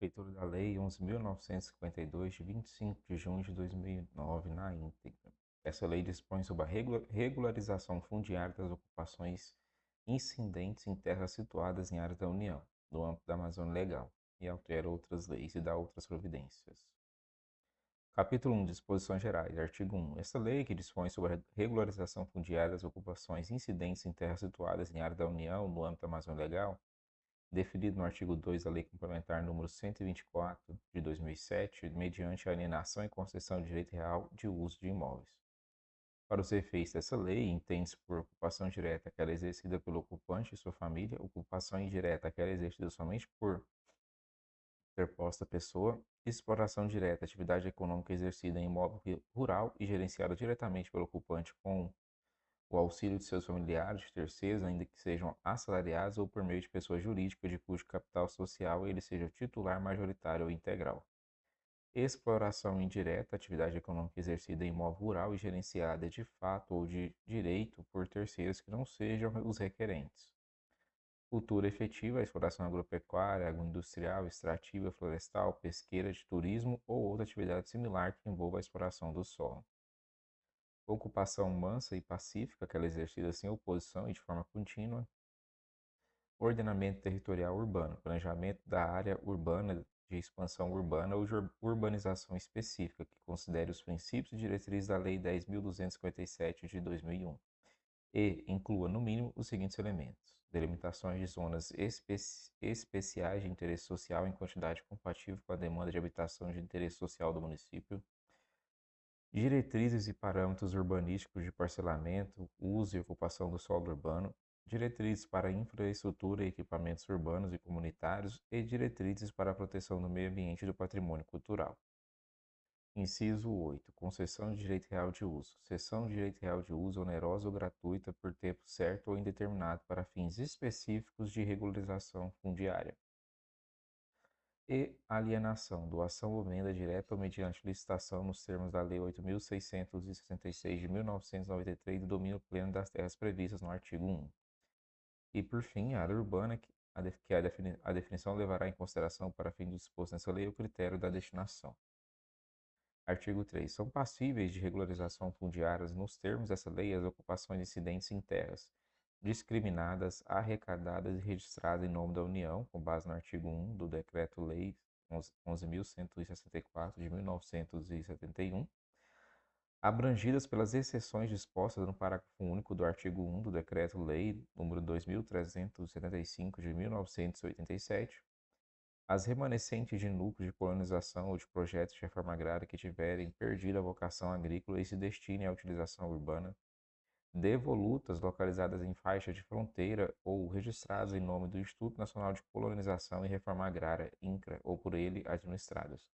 Leitura da Lei 11.952, de 25 de junho de 2009, na íntegra. Essa lei dispõe sobre a regularização fundiária das ocupações incidentes em terras situadas em áreas da União, no âmbito da Amazônia Legal, e altera outras leis e dá outras providências. Capítulo 1. Disposições Gerais. Artigo 1. Esta lei, que dispõe sobre a regularização fundiária das ocupações incidentes em terras situadas em área da União, no âmbito da Amazônia Legal, definido no artigo 2 da Lei Complementar número 124, de 2007, mediante a alienação e concessão de direito real de uso de imóveis. Para os efeitos dessa lei, entende-se por ocupação direta aquela exercida pelo ocupante e sua família, ocupação indireta aquela exercida somente por interposta pessoa, exploração direta, atividade econômica exercida em imóvel rural e gerenciada diretamente pelo ocupante com o auxílio de seus familiares, de terceiros, ainda que sejam assalariados ou por meio de pessoa jurídica de cujo capital social ele seja titular majoritário ou integral. Exploração indireta, atividade econômica exercida em imóvel rural e gerenciada de fato ou de direito por terceiros que não sejam os requerentes. Cultura efetiva, exploração agropecuária, agroindustrial, extrativa, florestal, pesqueira, de turismo ou outra atividade similar que envolva a exploração do solo. Ocupação mansa e pacífica, aquela exercida sem oposição e de forma contínua. Ordenamento territorial urbano, planejamento da área urbana de expansão urbana ou de urbanização específica, que considere os princípios e diretrizes da Lei 10.257 de 2001 e inclua, no mínimo, os seguintes elementos: delimitações de zonas especiais de interesse social em quantidade compatível com a demanda de habitação de interesse social do município, diretrizes e parâmetros urbanísticos de parcelamento, uso e ocupação do solo urbano, diretrizes para infraestrutura e equipamentos urbanos e comunitários e diretrizes para a proteção do meio ambiente e do patrimônio cultural. Inciso 8. Concessão de direito real de uso. Cessão de direito real de uso onerosa ou gratuita por tempo certo ou indeterminado para fins específicos de regularização fundiária. E alienação, doação ou venda direta ou mediante licitação nos termos da Lei 8.666 de 1993 do domínio pleno das terras previstas no artigo 1. E, por fim, a área urbana, que a definição levará em consideração para fim do disposto nessa lei o critério da destinação. Artigo 3. São passíveis de regularização fundiárias nos termos dessa lei as ocupações incidentes em terras discriminadas, arrecadadas e registradas em nome da União, com base no artigo 1 do Decreto-Lei 11.164 de 1971, abrangidas pelas exceções dispostas no parágrafo único do artigo 1 do Decreto-Lei nº 2.375 de 1987, as remanescentes de núcleos de colonização ou de projetos de reforma agrária que tiverem perdido a vocação agrícola e se destinem à utilização urbana, devolutas localizadas em faixa de fronteira ou registradas em nome do Instituto Nacional de Colonização e Reforma Agrária, INCRA, ou por ele administradas.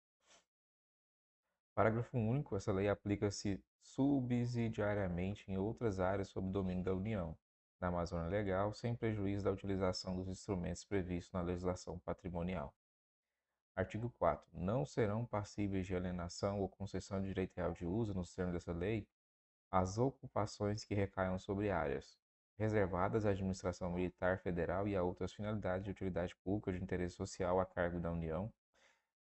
Parágrafo único. Essa lei aplica-se subsidiariamente em outras áreas sob domínio da União, na Amazônia Legal, sem prejuízo da utilização dos instrumentos previstos na legislação patrimonial. Artigo 4. Não serão passíveis de alienação ou concessão de direito real de uso, nos termos dessa lei, as ocupações que recaiam sobre áreas reservadas à administração militar federal e a outras finalidades de utilidade pública de interesse social a cargo da União,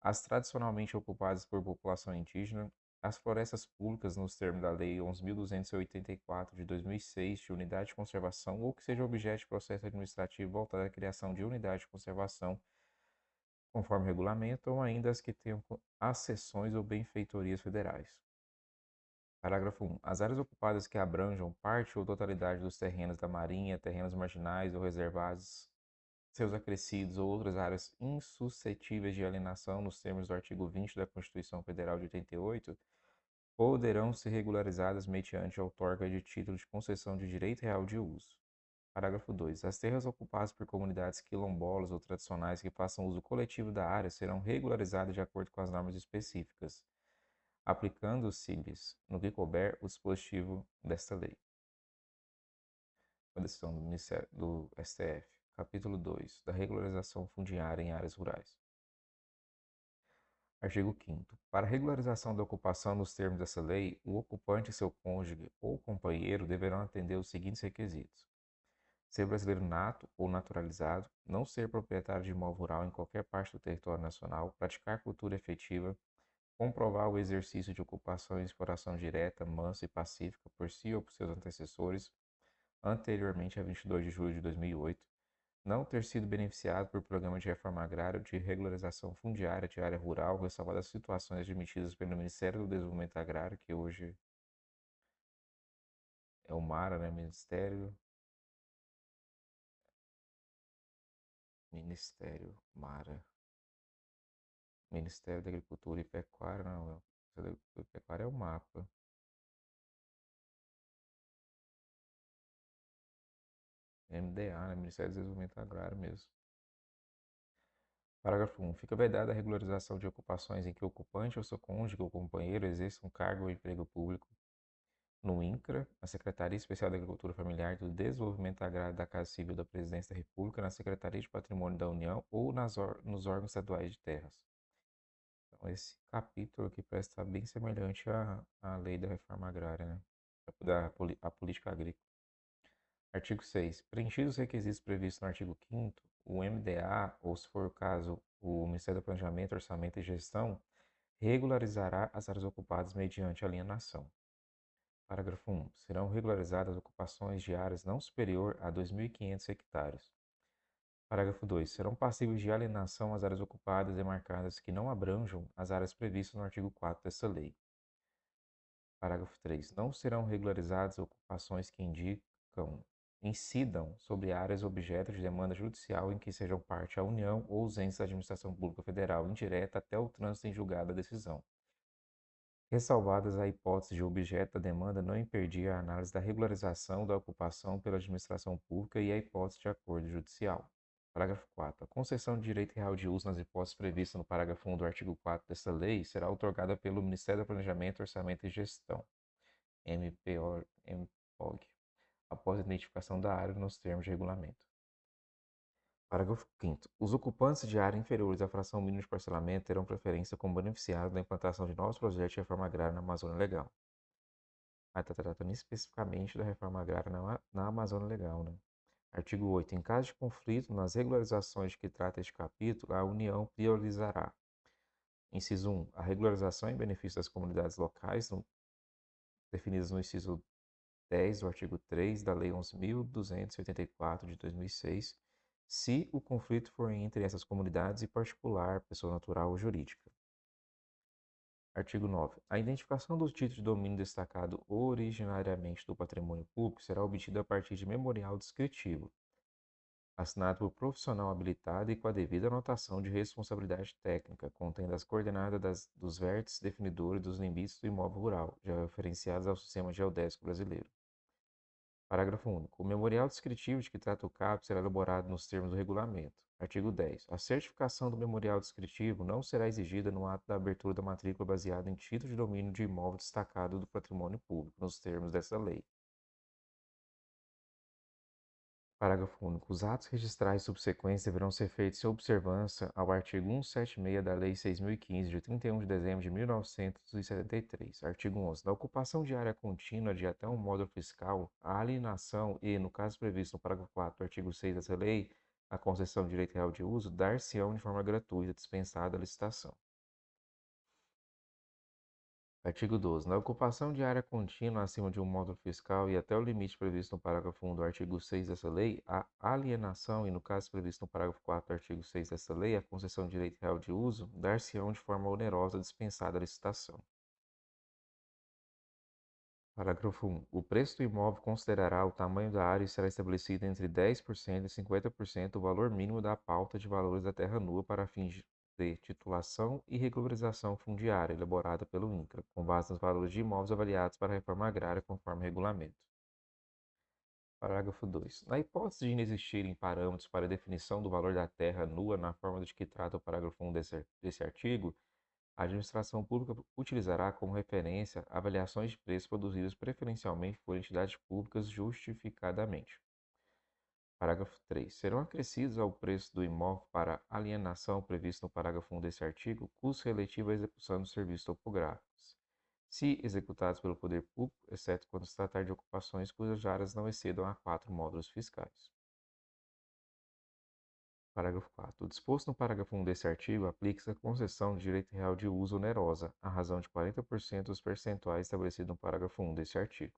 as tradicionalmente ocupadas por população indígena, as florestas públicas nos termos da Lei 11.284 de 2006 de unidade de conservação ou que seja objeto de processo administrativo voltado à criação de unidade de conservação conforme regulamento, ou ainda as que tenham accessões ou benfeitorias federais. Parágrafo 1. As áreas ocupadas que abranjam parte ou totalidade dos terrenos da Marinha, terrenos marginais ou reservados, seus acrescidos ou outras áreas insuscetíveis de alienação nos termos do artigo 20 da Constituição Federal de 88, poderão ser regularizadas mediante a outorga de título de concessão de direito real de uso. Parágrafo 2. As terras ocupadas por comunidades quilombolas ou tradicionais que façam uso coletivo da área serão regularizadas de acordo com as normas específicas, aplicando-se-lhes, no que couber, o dispositivo desta lei. A decisão do STF. Capítulo 2. Da regularização fundiária em áreas rurais. Artigo 5º. Para a regularização da ocupação nos termos dessa lei, o ocupante e seu cônjuge ou companheiro deverão atender os seguintes requisitos: ser brasileiro nato ou naturalizado, não ser proprietário de imóvel rural em qualquer parte do território nacional, praticar cultura efetiva, comprovar o exercício de ocupação e exploração direta, mansa e pacífica por si ou por seus antecessores, anteriormente a 22 de julho de 2008, não ter sido beneficiado por programa de reforma agrária ou de regularização fundiária de área rural, ressalvadas as situações admitidas pelo Ministério do Desenvolvimento Agrário, que hoje é o MARA, né? Ministério MARA. Ministério da Agricultura e Pecuária, não, Ministério da Agricultura e Pecuária é o mapa. MDA, né? Ministério do Desenvolvimento Agrário mesmo. Parágrafo 1. Fica vedada a regularização de ocupações em que o ocupante ou seu cônjuge ou companheiro exerça um cargo ou emprego público no INCRA, na Secretaria Especial da Agricultura Familiar e do Desenvolvimento Agrário da Casa Civil da Presidência da República, na Secretaria de Patrimônio da União ou nos órgãos estaduais de terras. Então, esse capítulo aqui parece estar bem semelhante à lei da reforma agrária, né? A política agrícola. Artigo 6. Preenchidos os requisitos previstos no artigo 5º, o MDA, ou se for o caso, o Ministério do Planejamento, Orçamento e Gestão, regularizará as áreas ocupadas mediante alienação. Parágrafo 1. Serão regularizadas ocupações de áreas não superior a 2.500 hectares. Parágrafo 2. Serão passíveis de alienação as áreas ocupadas e marcadas que não abranjam as áreas previstas no artigo 4 dessa lei. Parágrafo 3. Não serão regularizadas ocupações que incidam sobre áreas objeto de demanda judicial em que sejam parte a União ou os entes da administração pública federal indireta até o trânsito em julgado da decisão. Ressalvadas a hipótese de o objeto da demanda não impedir a análise da regularização da ocupação pela administração pública e a hipótese de acordo judicial. Parágrafo 4. A concessão de direito real de uso nas hipóteses previstas no parágrafo 1 do artigo 4 desta lei será outorgada pelo Ministério do Planejamento, Orçamento e Gestão, MPOG, após a identificação da área nos termos de regulamento. Parágrafo 5º. Os ocupantes de área inferiores à fração mínima de parcelamento terão preferência como beneficiários da implantação de novos projetos de reforma agrária na Amazônia Legal. Aí está tratando especificamente da reforma agrária na Amazônia Legal, né? Artigo 8. Em caso de conflito nas regularizações de que trata este capítulo, a União priorizará. Inciso 1. A regularização em benefício das comunidades locais, definidas no inciso 10 do artigo 3 da Lei 11.284 de 2006, se o conflito for entre essas comunidades e particular, pessoa natural ou jurídica. Artigo 9. A identificação do título de domínio destacado originariamente do patrimônio público será obtida a partir de memorial descritivo, assinado por profissional habilitado e com a devida anotação de responsabilidade técnica, contendo as coordenadas dos vértices definidores dos limites do imóvel rural, já referenciados ao sistema geodésico brasileiro. Parágrafo único. O memorial descritivo de que trata o CAP será elaborado nos termos do regulamento. Artigo 10. A certificação do memorial descritivo não será exigida no ato da abertura da matrícula baseada em título de domínio de imóvel destacado do patrimônio público, nos termos dessa lei. Parágrafo único. Os atos registrais subsequentes deverão ser feitos em observância ao artigo 176 da Lei 6.015, de 31 de dezembro de 1973. Artigo 11. Na ocupação de área contínua de até um módulo fiscal, a alienação e, no caso previsto no parágrafo 4 do artigo 6 dessa lei, a concessão de direito real de uso, dar-se-ão de forma gratuita, dispensada a licitação. Artigo 12. Na ocupação de área contínua acima de um módulo fiscal e até o limite previsto no parágrafo 1 do artigo 6 dessa lei, a alienação e, no caso previsto no parágrafo 4 do artigo 6 dessa lei, a concessão de direito real de uso, dar-se-ão de forma onerosa dispensada a licitação. Parágrafo 1. O preço do imóvel considerará o tamanho da área e será estabelecido entre 10% e 50% do valor mínimo da pauta de valores da terra nua para fins de titulação e regularização fundiária elaborada pelo INCRA, com base nos valores de imóveis avaliados para a reforma agrária conforme regulamento. Parágrafo 2. Na hipótese de inexistirem parâmetros para a definição do valor da terra nua na forma de que trata o parágrafo 1 desse artigo, a administração pública utilizará como referência avaliações de preços produzidas preferencialmente por entidades públicas justificadamente. Parágrafo 3. Serão acrescidos ao preço do imóvel para alienação previsto no parágrafo 1 deste artigo custos relativos à execução dos serviços topográficos, se executados pelo poder público, exceto quando se tratar de ocupações cujas áreas não excedam a 4 módulos fiscais. Parágrafo 4. O disposto no parágrafo 1 deste artigo aplica-se à concessão de direito real de uso onerosa, à razão de 40% dos percentuais estabelecidos no parágrafo 1 deste artigo.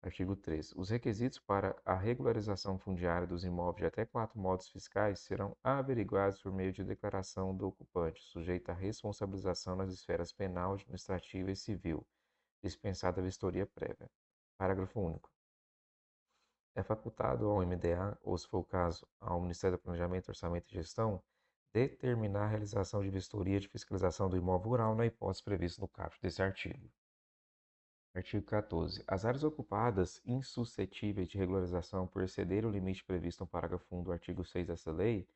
Artigo 3. Os requisitos para a regularização fundiária dos imóveis de até 4 modos fiscais serão averiguados por meio de declaração do ocupante, sujeita à responsabilização nas esferas penal, administrativa e civil, dispensada a vistoria prévia. Parágrafo único. É facultado ao MDA, ou se for o caso, ao Ministério do Planejamento, Orçamento e Gestão, determinar a realização de vistoria de fiscalização do imóvel rural na hipótese prevista no caput desse artigo. Artigo 14. As áreas ocupadas insuscetíveis de regularização por exceder o limite previsto no parágrafo 1 do artigo 6 dessa lei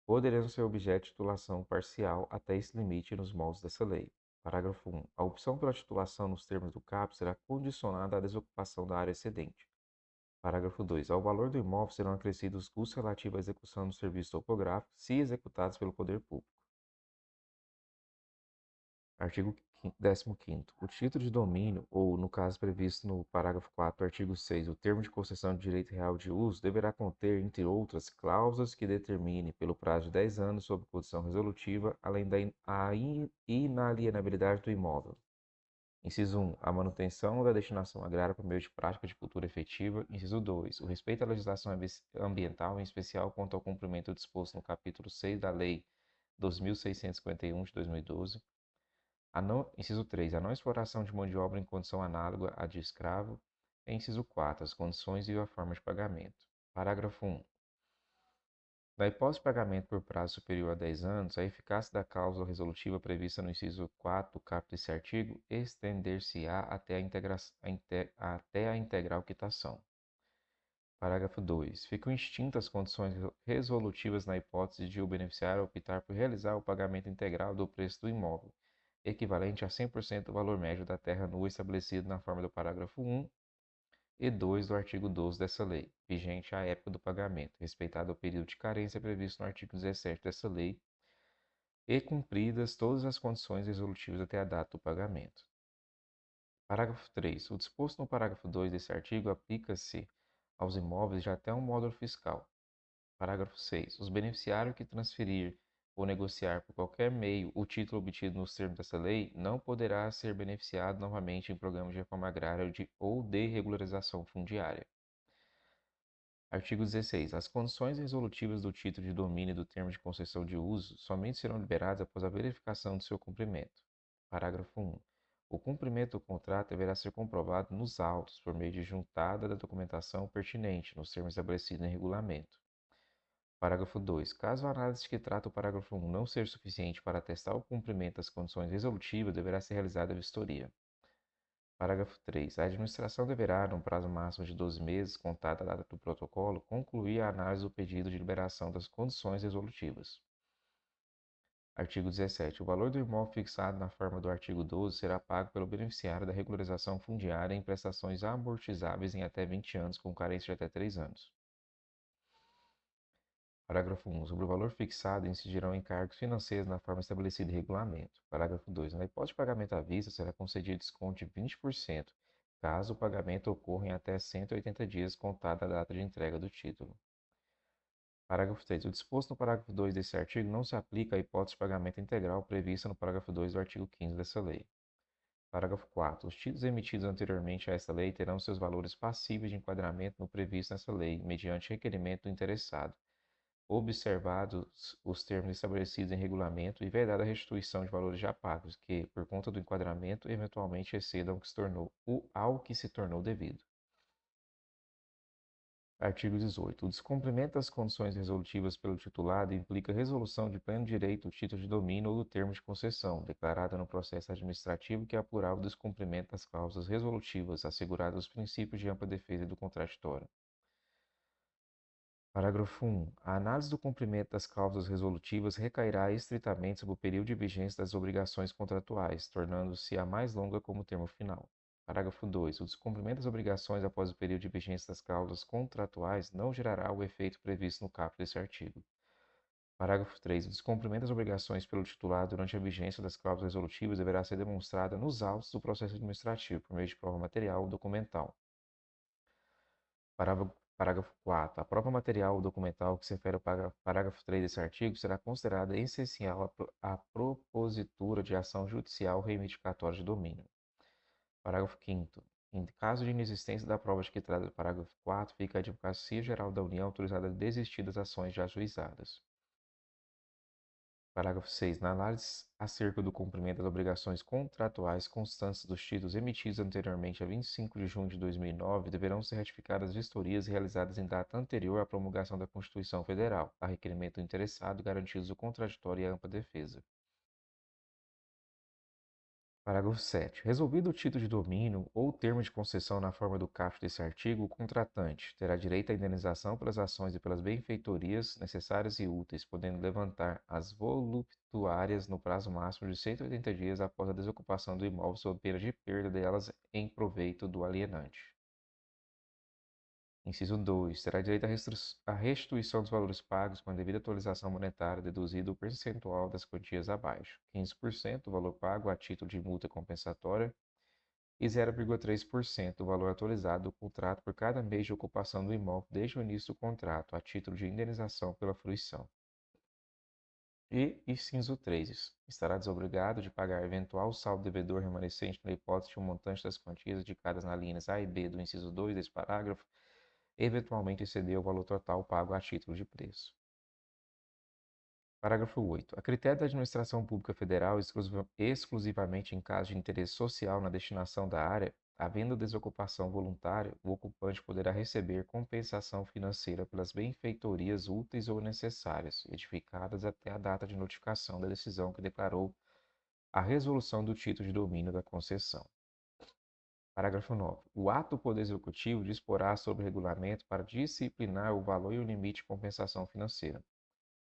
poderão ser objeto de titulação parcial até esse limite nos moldes dessa lei. Parágrafo 1. A opção pela titulação nos termos do caput será condicionada à desocupação da área excedente. Parágrafo 2. Ao valor do imóvel serão acrescidos os custos relativos à execução do serviço topográfico, se executados pelo poder público. Artigo 15º. O título de domínio, ou, no caso previsto no parágrafo 4 do artigo 6, o termo de concessão de direito real de uso, deverá conter, entre outras, cláusulas que determine, pelo prazo de 10 anos, sob condição resolutiva, além da inalienabilidade do imóvel. Inciso 1. A manutenção da destinação agrária por meio de prática de cultura efetiva. Inciso 2. O respeito à legislação ambiental, em especial quanto ao cumprimento disposto no capítulo 6 da Lei 2.651 de 2012. Inciso 3. A não exploração de mão de obra em condição análoga à de escravo. E inciso 4. As condições e a forma de pagamento. Parágrafo 1. Na hipótese de pagamento por prazo superior a 10 anos, a eficácia da cláusula resolutiva prevista no inciso 4 do caput desse artigo estender-se-á até a integral quitação. Parágrafo 2. Ficam extintas as condições resolutivas na hipótese de o beneficiário optar por realizar o pagamento integral do preço do imóvel, equivalente a 100% do valor médio da terra nua estabelecido na forma do parágrafo 1 e 2 do artigo 12 dessa lei, vigente à época do pagamento, respeitado o período de carência previsto no artigo 17 dessa lei, e cumpridas todas as condições resolutivas até a data do pagamento. Parágrafo 3. O disposto no parágrafo 2 desse artigo aplica-se aos imóveis de até um módulo fiscal. Parágrafo 6. Os beneficiários que transferir ou negociar por qualquer meio o título obtido nos termos dessa lei não poderá ser beneficiado novamente em programas de reforma agrária ou de regularização fundiária. Artigo 16. As condições resolutivas do título de domínio e do termo de concessão de uso somente serão liberadas após a verificação de seu cumprimento. Parágrafo 1. O cumprimento do contrato deverá ser comprovado nos autos por meio de juntada da documentação pertinente, nos termos estabelecidos em regulamento. Parágrafo 2. Caso a análise que trata o parágrafo 1 não seja suficiente para atestar o cumprimento das condições resolutivas, deverá ser realizada a vistoria. Parágrafo 3. A administração deverá, num prazo máximo de 12 meses, contada a data do protocolo, concluir a análise do pedido de liberação das condições resolutivas. Artigo 17. O valor do imóvel fixado na forma do artigo 12 será pago pelo beneficiário da regularização fundiária em prestações amortizáveis em até 20 anos, com carência de até 3 anos. Parágrafo 1. Sobre o valor fixado incidirão encargos financeiros na forma estabelecida em regulamento. Parágrafo 2. Na hipótese de pagamento à vista, será concedido desconto de 20%, caso o pagamento ocorra em até 180 dias contada a data de entrega do título. Parágrafo 3. O disposto no parágrafo 2 desse artigo não se aplica à hipótese de pagamento integral prevista no parágrafo 2 do artigo 15 dessa lei. Parágrafo 4. Os títulos emitidos anteriormente a esta lei terão seus valores passíveis de enquadramento no previsto nessa lei, mediante requerimento do interessado, observados os termos estabelecidos em regulamento e vedada a restituição de valores já pagos, que, por conta do enquadramento, eventualmente excedam ao que se tornou devido. Artigo 18. O descumprimento das condições resolutivas pelo titulado implica resolução de pleno direito do título de domínio ou do termo de concessão, declarada no processo administrativo que apurar o descumprimento das cláusulas resolutivas, assegurados os princípios de ampla defesa e do contraditório. Parágrafo 1. A análise do cumprimento das cláusulas resolutivas recairá estritamente sobre o período de vigência das obrigações contratuais, tornando-se a mais longa como termo final. Parágrafo 2. O descumprimento das obrigações após o período de vigência das cláusulas contratuais não gerará o efeito previsto no caput deste artigo. Parágrafo 3. O descumprimento das obrigações pelo titular durante a vigência das cláusulas resolutivas deverá ser demonstrado nos autos do processo administrativo, por meio de prova material ou documental. Parágrafo 4. A prova material ou documental que se refere ao parágrafo 3 desse artigo será considerada essencial à propositura de ação judicial reivindicatória de domínio. Parágrafo 5º. Em caso de inexistência da prova de que trata do parágrafo 4, fica a Advocacia Geral da União autorizada a desistir das ações já ajuizadas. Parágrafo 6. Na análise acerca do cumprimento das obrigações contratuais constantes dos títulos emitidos anteriormente a 25 de junho de 2009, deverão ser ratificadas as vistorias realizadas em data anterior à promulgação da Constituição Federal, a requerimento do interessado, garantidos o contraditório e a ampla defesa. Parágrafo 7. Resolvido o título de domínio ou termo de concessão na forma do caput desse artigo, o contratante terá direito à indenização pelas ações e pelas benfeitorias necessárias e úteis, podendo levantar as voluptuárias no prazo máximo de 180 dias após a desocupação do imóvel, sob pena de perda delas em proveito do alienante. Inciso 2. Terá direito à restituição dos valores pagos com a devida atualização monetária, deduzido o percentual das quantias abaixo: 15% do valor pago a título de multa compensatória e 0,3% do valor atualizado do contrato por cada mês de ocupação do imóvel desde o início do contrato, a título de indenização pela fruição. E inciso 3. Estará desobrigado de pagar eventual saldo devedor remanescente na hipótese de um montante das quantias indicadas nas linhas A e B do inciso 2 desse parágrafo eventualmente exceder o valor total pago a título de preço. Parágrafo 8. A critério da Administração Pública Federal, exclusivamente em caso de interesse social na destinação da área, havendo desocupação voluntária, o ocupante poderá receber compensação financeira pelas benfeitorias úteis ou necessárias, edificadas até a data de notificação da decisão que declarou a resolução do título de domínio da concessão. Parágrafo 9. O ato do Poder Executivo disporá sobre regulamento para disciplinar o valor e o limite de compensação financeira,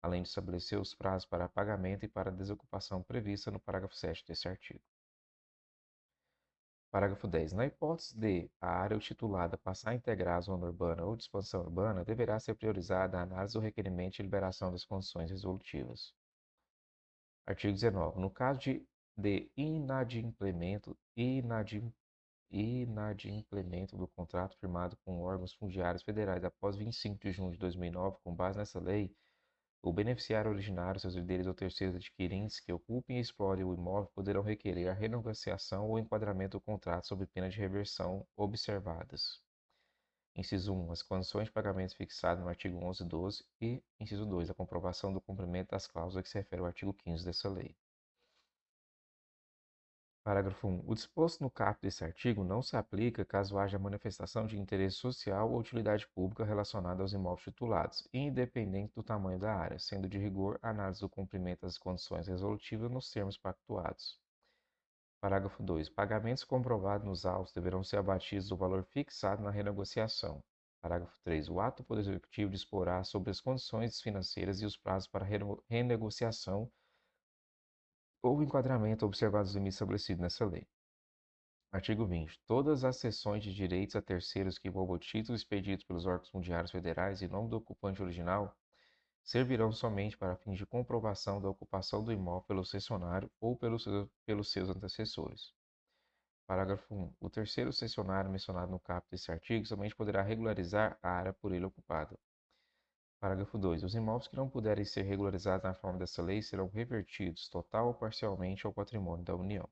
além de estabelecer os prazos para pagamento e para desocupação prevista no parágrafo 7 desse artigo. Parágrafo 10. Na hipótese de a área titulada passar a integrar a zona urbana ou de expansão urbana, deverá ser priorizada a análise do requerimento de liberação das condições resolutivas. Artigo 19. No caso de inadimplemento do contrato firmado com órgãos fundiários federais após 25 de junho de 2009, com base nessa lei, o beneficiário originário, seus herdeiros ou terceiros adquirentes que ocupem e explorem o imóvel poderão requerer a renegociação ou enquadramento do contrato sob pena de reversão observadas. Inciso 1. As condições de pagamento fixadas no artigo 11.12 e, inciso 2. A comprovação do cumprimento das cláusulas que se refere ao artigo 15 dessa lei. Parágrafo 1. O disposto no caput desse artigo não se aplica caso haja manifestação de interesse social ou utilidade pública relacionada aos imóveis titulados, independente do tamanho da área, sendo de rigor a análise do cumprimento das condições resolutivas nos termos pactuados. Parágrafo 2. Pagamentos comprovados nos autos deverão ser abatidos do valor fixado na renegociação. Parágrafo 3. O ato do Poder Executivo disporá sobre as condições financeiras e os prazos para renegociação ou enquadramento observados os limites estabelecidos nessa lei. Artigo 20. Todas as cessões de direitos a terceiros que envolvam títulos expedidos pelos órgãos fundiários federais em nome do ocupante original servirão somente para fins de comprovação da ocupação do imóvel pelo cessionário ou pelos seus antecessores. Parágrafo 1. O terceiro cessionário mencionado no caput desse artigo somente poderá regularizar a área por ele ocupada. Parágrafo 2. Os imóveis que não puderem ser regularizados na forma dessa lei serão revertidos, total ou parcialmente, ao patrimônio da União.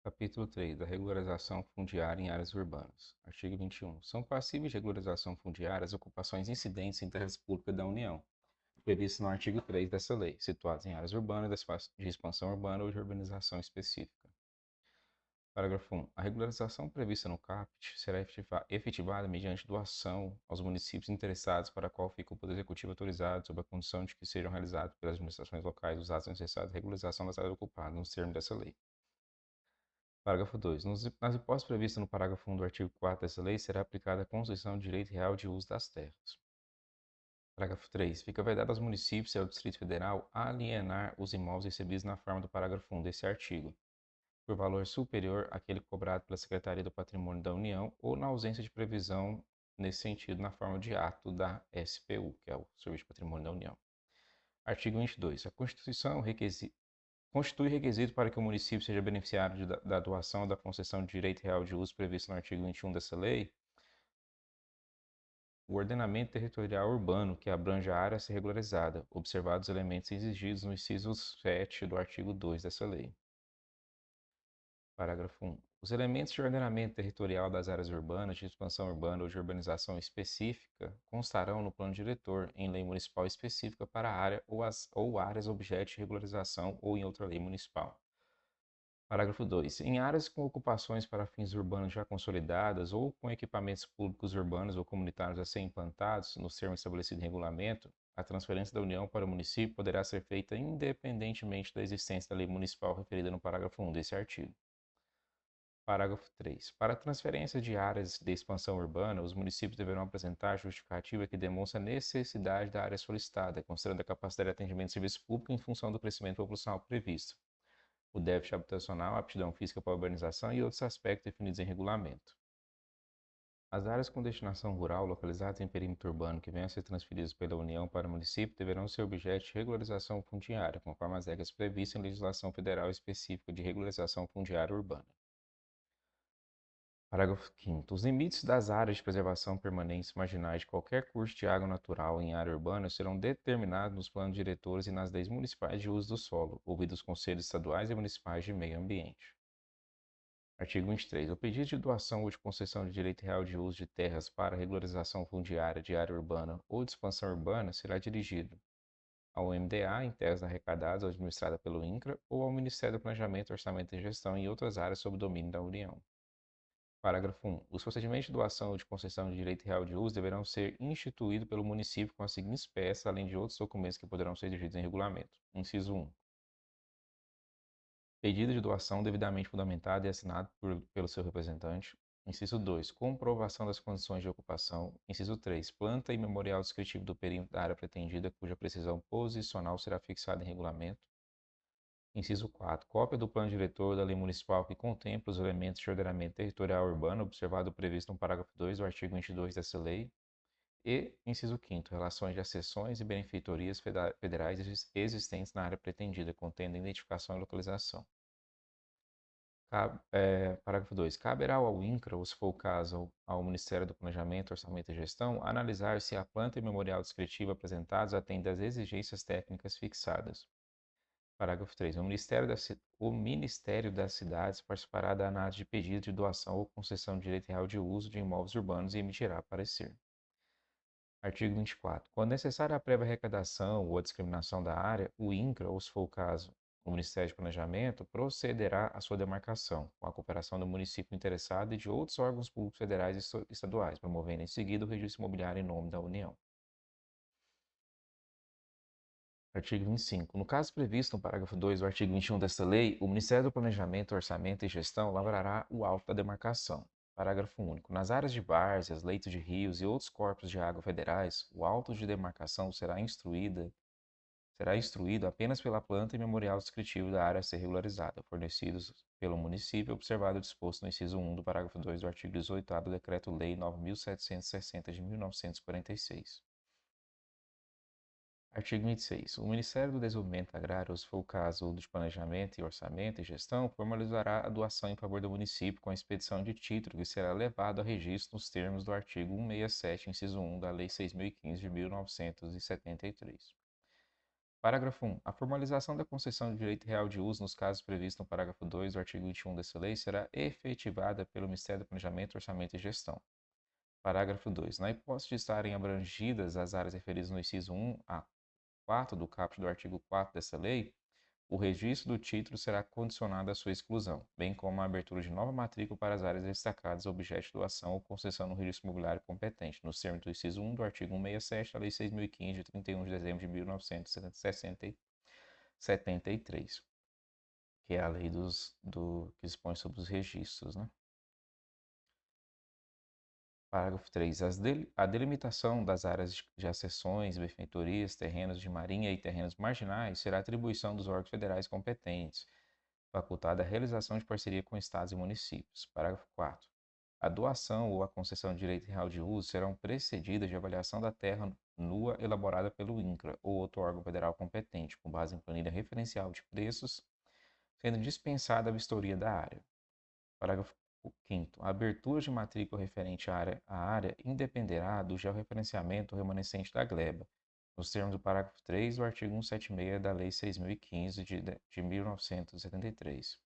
Capítulo 3. Da regularização fundiária em áreas urbanas. Artigo 21. São passíveis de regularização fundiária as ocupações incidentes em terras públicas da União, previstas no artigo 3 dessa lei, situadas em áreas urbanas, de expansão urbana ou de urbanização específica. Parágrafo 1. A regularização prevista no caput será efetivada mediante doação aos municípios interessados, para a qual fica o Poder Executivo autorizado, sob a condição de que sejam realizados pelas administrações locais os atos necessários à regularização das áreas ocupadas, nos termos dessa lei. Parágrafo 2. Nas hipóteses previstas no parágrafo 1 do artigo 4 dessa lei, será aplicada a concessão de direito real de uso das terras. Parágrafo 3. Fica vedado aos municípios e ao Distrito Federal alienar os imóveis recebidos na forma do parágrafo 1 desse artigo, por valor superior àquele cobrado pela Secretaria do Patrimônio da União ou na ausência de previsão nesse sentido na forma de ato da SPU, que é o Serviço de Patrimônio da União. Artigo 22. A Constituição constitui requisito para que o município seja beneficiário da doação ou da concessão de direito real de uso previsto no artigo 21 dessa lei, o ordenamento territorial urbano, que abrange a área a ser regularizada, observados os elementos exigidos no inciso 7 do artigo 2 dessa lei. Parágrafo 1. Os elementos de ordenamento territorial das áreas urbanas, de expansão urbana ou de urbanização específica constarão no plano diretor, em lei municipal específica para a área ou áreas objeto de regularização ou em outra lei municipal. Parágrafo 2. Em áreas com ocupações para fins urbanos já consolidadas ou com equipamentos públicos urbanos ou comunitários a serem implantados nos termos estabelecidos em regulamento, a transferência da União para o município poderá ser feita independentemente da existência da lei municipal referida no parágrafo 1 desse artigo. Parágrafo 3. Para a transferência de áreas de expansão urbana, os municípios deverão apresentar justificativa que demonstre a necessidade da área solicitada, considerando a capacidade de atendimento de serviço público em função do crescimento populacional previsto, o déficit habitacional, a aptidão física para a urbanização e outros aspectos definidos em regulamento. As áreas com destinação rural localizadas em perímetro urbano que venham a ser transferidas pela União para o município deverão ser objeto de regularização fundiária, conforme as regras previstas em legislação federal específica de regularização fundiária urbana. Parágrafo 5º. Os limites das áreas de preservação permanentes marginais de qualquer curso de água natural em área urbana serão determinados nos planos diretores e nas leis municipais de uso do solo, ouvidos os conselhos estaduais e municipais de meio ambiente. Artigo 23. O pedido de doação ou de concessão de direito real de uso de terras para regularização fundiária de área urbana ou de expansão urbana será dirigido ao MDA em terras arrecadadas ou administradas pelo INCRA ou ao Ministério do Planejamento, Orçamento e Gestão em outras áreas sob domínio da União. Parágrafo 1. Os procedimentos de doação ou de concessão de direito real de uso deverão ser instituídos pelo município com as seguintes peças, além de outros documentos que poderão ser exigidos em regulamento. Inciso 1. Pedido de doação devidamente fundamentado e assinado pelo seu representante. Inciso 2. Comprovação das condições de ocupação. Inciso 3. Planta e memorial descritivo do perímetro da área pretendida, cuja precisão posicional será fixada em regulamento. Inciso 4. Cópia do plano diretor da lei municipal que contempla os elementos de ordenamento territorial urbano, observado o previsto no parágrafo 2 do artigo 22 dessa lei. E, inciso 5º, relações de acessões e benfeitorias federais existentes na área pretendida, contendo identificação e localização. Parágrafo 2. Caberá ao INCRA, ou se for o caso, ao Ministério do Planejamento, Orçamento e Gestão, analisar se a planta e memorial descritiva apresentados atendem às exigências técnicas fixadas. Parágrafo 3. O Ministério das Cidades participará da análise de pedido de doação ou concessão de direito real de uso de imóveis urbanos e emitirá parecer. Artigo 24. Quando necessária a prévia arrecadação ou a discriminação da área, o INCRA, ou se for o caso, o Ministério de Planejamento, procederá à sua demarcação, com a cooperação do município interessado e de outros órgãos públicos federais e estaduais, promovendo em seguida o registro imobiliário em nome da União. Artigo 25. No caso previsto no parágrafo 2 do artigo 21 desta lei, o Ministério do Planejamento, Orçamento e Gestão lavrará o auto da demarcação. Parágrafo único. Nas áreas de várzeas, leitos de rios e outros corpos de água federais, o auto de demarcação será instruído apenas pela planta e memorial descritivo da área a ser regularizada, fornecidos pelo município, observado o disposto no inciso 1 do parágrafo 2 do artigo 18A do Decreto-Lei 9.760 de 1946. Artigo 26. O Ministério do Desenvolvimento Agrário, se for o caso de Planejamento e Orçamento e Gestão, formalizará a doação em favor do município com a expedição de título que será levado a registro nos termos do artigo 167, inciso 1 da Lei 6.015 de 1973. Parágrafo 1. A formalização da concessão de direito real de uso nos casos previstos no parágrafo 2 do artigo 21 dessa lei será efetivada pelo Ministério do Planejamento, Orçamento e Gestão. Parágrafo 2. Na hipótese de estarem abrangidas as áreas referidas no inciso 1 a 4 do caput do artigo 4 dessa lei, o registro do título será condicionado à sua exclusão, bem como a abertura de nova matrícula para as áreas destacadas objeto de doação ou concessão no registro imobiliário competente, nos termos do inciso 1 do artigo 167 da Lei 6.015, de 31 de dezembro de 1973, que é a lei que dispõe sobre os registros, né? Parágrafo 3. A delimitação das áreas de acessões, benfeitorias, terrenos de marinha e terrenos marginais será atribuição dos órgãos federais competentes, facultada a realização de parceria com estados e municípios. Parágrafo 4. A doação ou a concessão de direito real de uso serão precedidas de avaliação da terra nua elaborada pelo INCRA ou outro órgão federal competente, com base em planilha referencial de preços, sendo dispensada a vistoria da área. Parágrafo O quinto, a abertura de matrícula referente à área independerá do georreferenciamento remanescente da gleba, nos termos do parágrafo 3 do artigo 176 da Lei 6.015 de 1973.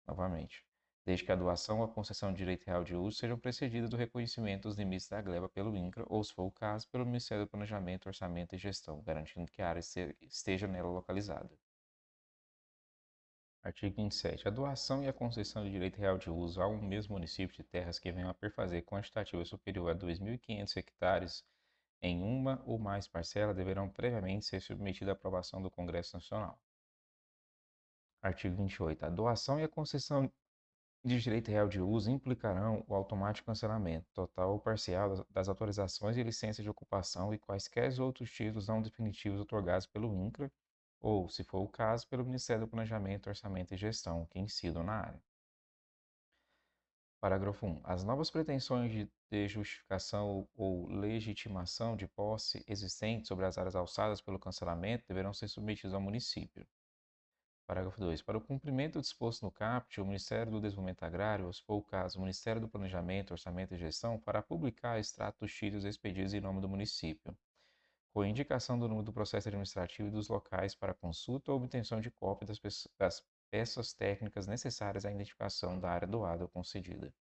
Novamente, desde que a doação ou a concessão de direito real de uso sejam precedidas do reconhecimento dos limites da gleba pelo INCRA ou, se for o caso, pelo Ministério do Planejamento, Orçamento e Gestão, garantindo que a área esteja nela localizada. Artigo 27. A doação e a concessão de direito real de uso a um mesmo município de terras que venham a perfazer quantitativa superior a 2.500 hectares em uma ou mais parcelas deverão previamente ser submetidas à aprovação do Congresso Nacional. Artigo 28. A doação e a concessão de direito real de uso implicarão o automático cancelamento, total ou parcial, das autorizações e licenças de ocupação e quaisquer outros títulos não definitivos otorgados pelo INCRA ou, se for o caso, pelo Ministério do Planejamento, Orçamento e Gestão, que incidam na área. Parágrafo 1. As novas pretensões de justificação ou legitimação de posse existentes sobre as áreas alçadas pelo cancelamento deverão ser submetidas ao município. Parágrafo 2. Para o cumprimento do disposto no caput, o Ministério do Desenvolvimento Agrário, ou se for o caso, o Ministério do Planejamento, Orçamento e Gestão, fará publicar extrato dos títulos expedidos em nome do município, com indicação do número do processo administrativo e dos locais para consulta ou obtenção de cópia das peças técnicas necessárias à identificação da área doada ou concedida.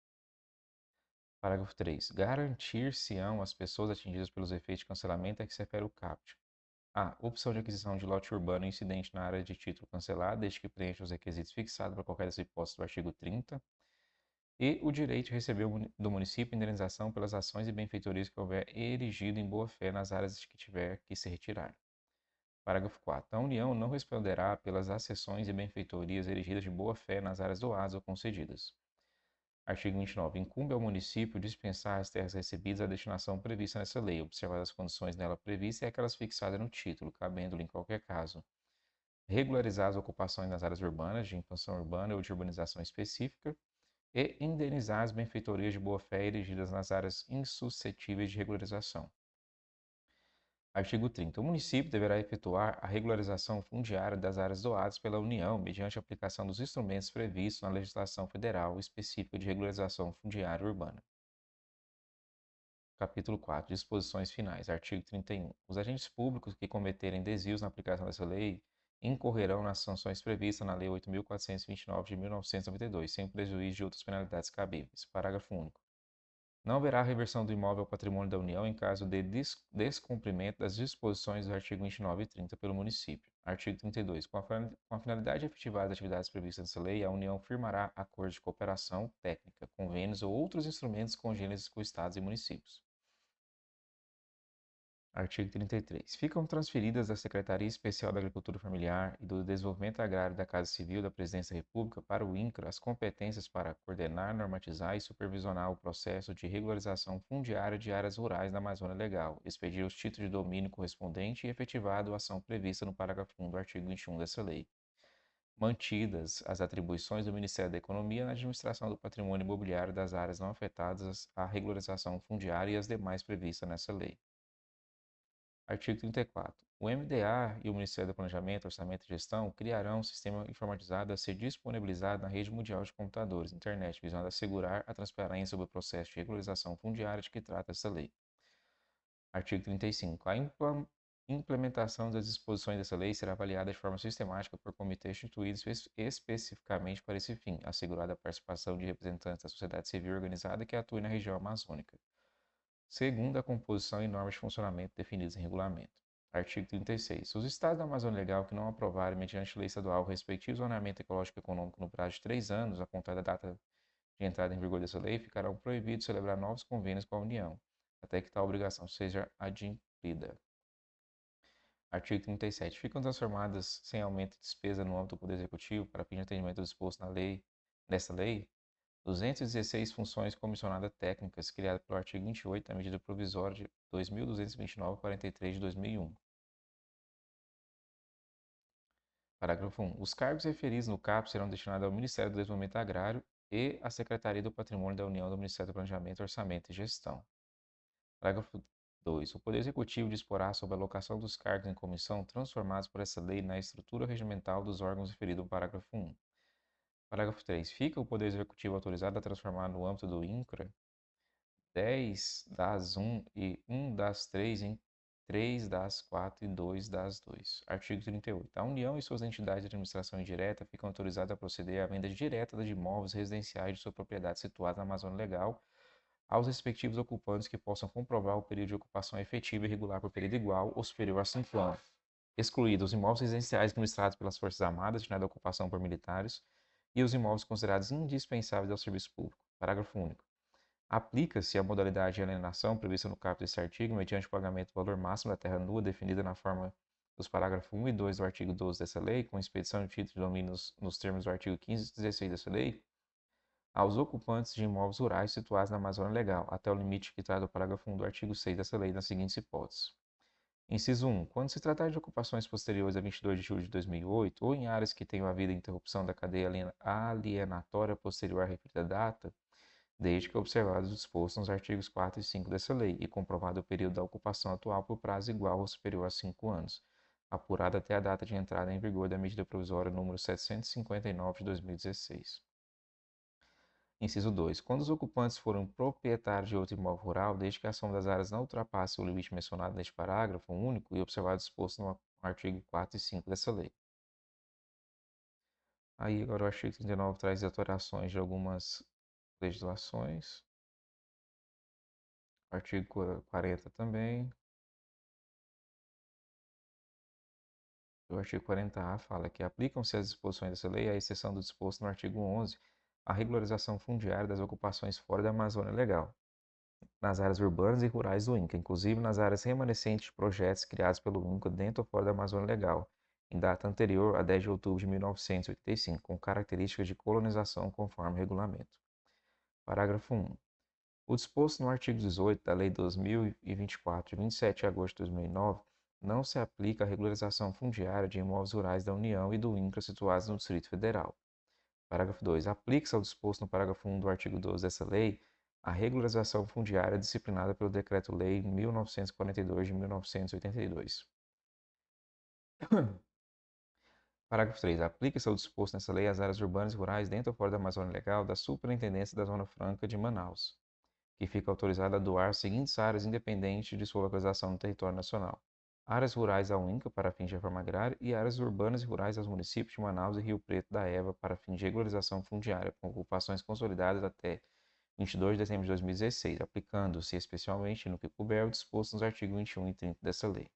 Parágrafo 3. Garantir-se-ão as pessoas atingidas pelos efeitos de cancelamento a que se refere o caput. A. Opção de aquisição de lote urbano incidente na área de título cancelado, desde que preencha os requisitos fixados para qualquer das hipóteses do artigo 30. E o direito de receber do município indenização pelas ações e benfeitorias que houver erigido em boa-fé nas áreas de que tiver que se retirar. Parágrafo 4. A União não responderá pelas acessões e benfeitorias erigidas de boa-fé nas áreas doadas ou concedidas. Artigo 29. Incumbe ao município dispensar as terras recebidas à destinação prevista nessa lei, observadas as condições nela previstas e aquelas fixadas no título, cabendo-lhe, em qualquer caso, regularizar as ocupações nas áreas urbanas, de expansão urbana ou de urbanização específica, e indenizar as benfeitorias de boa-fé erigidas nas áreas insuscetíveis de regularização. Artigo 30. O município deverá efetuar a regularização fundiária das áreas doadas pela União mediante a aplicação dos instrumentos previstos na legislação federal específica de regularização fundiária urbana. Capítulo 4. Disposições finais. Artigo 31. Os agentes públicos que cometerem desvios na aplicação dessa lei incorrerão nas sanções previstas na Lei 8.429 de 1992, sem prejuízo de outras penalidades cabíveis. Parágrafo único. Não haverá reversão do imóvel ao patrimônio da União em caso de descumprimento das disposições do artigo 29 e 30 pelo município. Artigo 32. Com a finalidade de efetivar as atividades previstas nessa lei, a União firmará acordos de cooperação técnica, convênios ou outros instrumentos congêneres com estados e municípios. Artigo 33. Ficam transferidas da Secretaria Especial da Agricultura Familiar e do Desenvolvimento Agrário da Casa Civil da Presidência da República para o INCRA as competências para coordenar, normatizar e supervisionar o processo de regularização fundiária de áreas rurais da Amazônia Legal, expedir os títulos de domínio correspondente e efetivar a doação prevista no parágrafo 1 do artigo 21 dessa lei. Mantidas as atribuições do Ministério da Economia na administração do patrimônio imobiliário das áreas não afetadas à regularização fundiária e as demais previstas nessa lei. Artigo 34. O MDA e o Ministério do Planejamento, Orçamento e Gestão criarão um sistema informatizado a ser disponibilizado na rede mundial de computadores, internet, visando assegurar a transparência sobre o processo de regularização fundiária de que trata esta lei. Artigo 35. A implementação das disposições dessa lei será avaliada de forma sistemática por comitês instituídos especificamente para esse fim, assegurada a participação de representantes da sociedade civil organizada que atuem na região amazônica, segundo a composição e normas de funcionamento definidas em regulamento. Artigo 36. Os estados da Amazônia Legal que não aprovarem, mediante lei estadual, o respectivo zoneamento ecológico e econômico no prazo de 3 anos, a contar da data de entrada em vigor dessa lei, ficarão proibidos de celebrar novos convênios com a União, até que tal obrigação seja adimplida. Artigo 37. Ficam transformadas, sem aumento de despesa no âmbito do Poder Executivo, para fim de atendimento disposto nesta lei, 216 funções comissionadas técnicas criadas pelo artigo 28 da medida provisória de 2.229/43 de 2001. Parágrafo 1. Os cargos referidos no CAP serão destinados ao Ministério do Desenvolvimento Agrário e à Secretaria do Patrimônio da União do Ministério do Planejamento, Orçamento e Gestão. Parágrafo 2. O Poder Executivo disporá sobre a alocação dos cargos em comissão transformados por essa lei na estrutura regimental dos órgãos referidos no parágrafo 1. Parágrafo 3. Fica o Poder Executivo autorizado a transformar no âmbito do INCRA 10 das 1 e 1 das 3 em 3 das 4 e 2 das 2. Artigo 38. A União e suas entidades de administração indireta ficam autorizadas a proceder à venda direta de imóveis residenciais de sua propriedade situada na Amazônia Legal aos respectivos ocupantes que possam comprovar o período de ocupação efetiva e regular por período igual ou superior a 5 anos, excluídos os imóveis residenciais administrados pelas Forças Armadas destinados à ocupação por militares e os imóveis considerados indispensáveis ao serviço público. Parágrafo único. Aplica-se a modalidade de alienação prevista no caput deste artigo mediante o pagamento do valor máximo da terra nua definida na forma dos parágrafos 1 e 2 do artigo 12 dessa lei, com expedição de título de domínio nos termos do artigo 15 e 16 dessa lei, aos ocupantes de imóveis rurais situados na Amazônia Legal, até o limite que traz o parágrafo 1 do artigo 6 dessa lei, nas seguintes hipóteses. Inciso 1. Quando se tratar de ocupações posteriores a 22 de julho de 2008 ou em áreas que tenham havido interrupção da cadeia alienatória posterior à referida data, desde que observado o disposto nos artigos 4 e 5 dessa lei e comprovado o período da ocupação atual por prazo igual ou superior a 5 anos, apurado até a data de entrada em vigor da medida provisória número 759 de 2016. Inciso 2. Quando os ocupantes forem proprietários de outro imóvel rural, desde que a soma das áreas não ultrapasse o limite mencionado neste parágrafo único e observado o disposto no artigo 4 e 5 dessa lei. Aí agora o artigo 39 traz alterações de algumas legislações. Artigo 40 também. O artigo 40A fala que aplicam-se as disposições dessa lei, à exceção do disposto no artigo 11, a regularização fundiária das ocupações fora da Amazônia Legal, nas áreas urbanas e rurais do INCA, inclusive nas áreas remanescentes de projetos criados pelo INCA dentro ou fora da Amazônia Legal, em data anterior a 10 de outubro de 1985, com características de colonização conforme regulamento. Parágrafo 1. O disposto no artigo 18 da Lei 2024, de 27 de agosto de 2009, não se aplica à regularização fundiária de imóveis rurais da União e do INCRA situados no Distrito Federal. Parágrafo 2. Aplica-se ao disposto no parágrafo 1 do artigo 12 dessa lei a regularização fundiária disciplinada pelo Decreto-Lei 1942 de 1982. Parágrafo 3. Aplica-se ao disposto nessa lei as áreas urbanas e rurais dentro ou fora da Amazônia Legal da Superintendência da Zona Franca de Manaus, que fica autorizada a doar as seguintes áreas independente de sua localização no território nacional: áreas rurais ao INCA para fins de reforma agrária e áreas urbanas e rurais aos municípios de Manaus e Rio Preto da Eva para fins de regularização fundiária com ocupações consolidadas até 22 de dezembro de 2016, aplicando-se especialmente no que couber o disposto nos artigos 21 e 30 dessa lei.